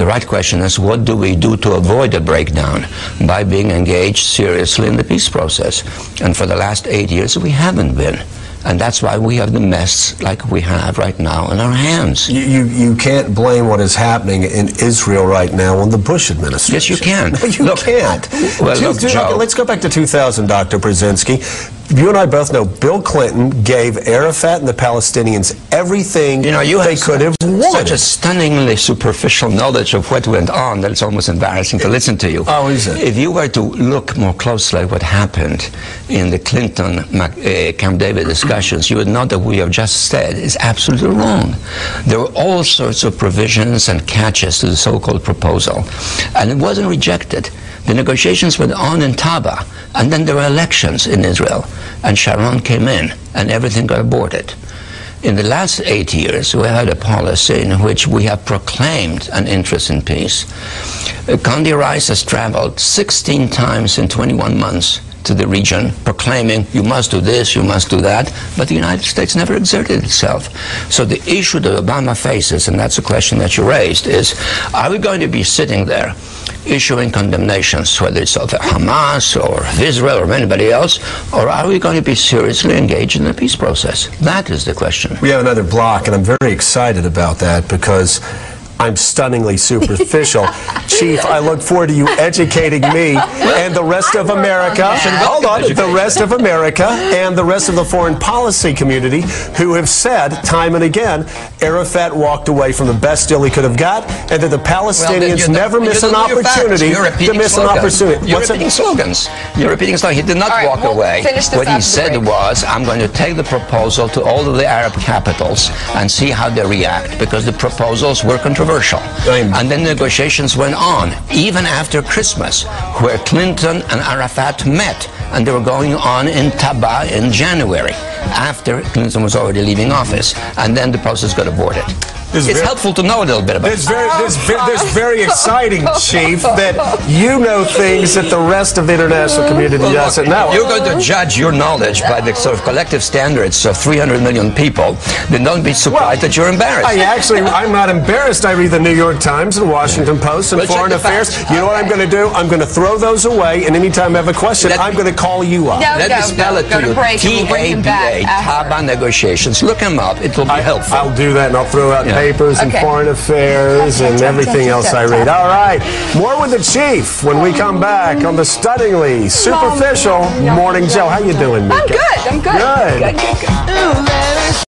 The right question is, what do we do to avoid a breakdown by being engaged seriously in the peace process? And for the last 8 years, we haven't been. And that's why we have the mess like we have right now in our hands. You can't blame what is happening in Israel right now on the Bush administration. Yes, you can. No, you can't. Well, look, Joe, let's go back to 2000, Dr. Brzezinski. You and I both know Bill Clinton gave Arafat and the Palestinians everything they could have wanted. Such a stunningly superficial knowledge of what went on that it's almost embarrassing to listen to you. Oh, is it? If you were to look more closely at what happened in the Clinton-Camp David discussions, you would know that what you have just said is absolutely wrong. There were all sorts of provisions and catches to the so-called proposal, and it wasn't rejected. The negotiations went on in Taba, and then there were elections in Israel, and Sharon came in, and everything got aborted. In the last 8 years, we had a policy in which we have proclaimed an interest in peace. Condi Rice has traveled 16 times in 21 months to the region, proclaiming, you must do this, you must do that, but the United States never exerted itself. So the issue that Obama faces, and that's a question that you raised, is, are we going to be sitting there issuing condemnations, whether it's of Hamas or of Israel or anybody else, or are we going to be seriously engaged in the peace process? That is the question. We have another block, and I'm very excited about that because I'm stunningly superficial. Chief, I look forward to you educating me and the rest of America. Hold on, the rest of America and the rest of the foreign policy community who have said time and again, Arafat walked away from the best deal he could have got, and that the Palestinians never miss an opportunity to miss an opportunity. You're repeating slogans. You're repeating slogans. He did not walk away. What he said was, I'm going to take the proposal to all of the Arab capitals and see how they react, because the proposals were controversial. And then negotiations went on, even after Christmas, where Clinton and Arafat met, and they were going on in Taba in January, after Clinton was already leaving office, and then the process got aborted. It's helpful to know a little bit about it. This very exciting, Chief, that you know things that the rest of the international community doesn't know. You're going to judge your knowledge by the sort of collective standards of 300 million people. Then don't be surprised that you're embarrassed. I'm not embarrassed. I read the New York Times and Washington Post and Foreign Affairs. You know what I'm going to do? I'm going to throw those away, and anytime I have a question, I'm going to call you up. Let me spell it to you. T-A-B-A, Taba negotiations. Look him up. It will be helpful. I'll do that, and I'll throw out papers and Foreign Affairs and everything else I read. All right, more with the Chief when we come back on the stunningly superficial Morning Joe. How you doing, Mika? I'm good. Good.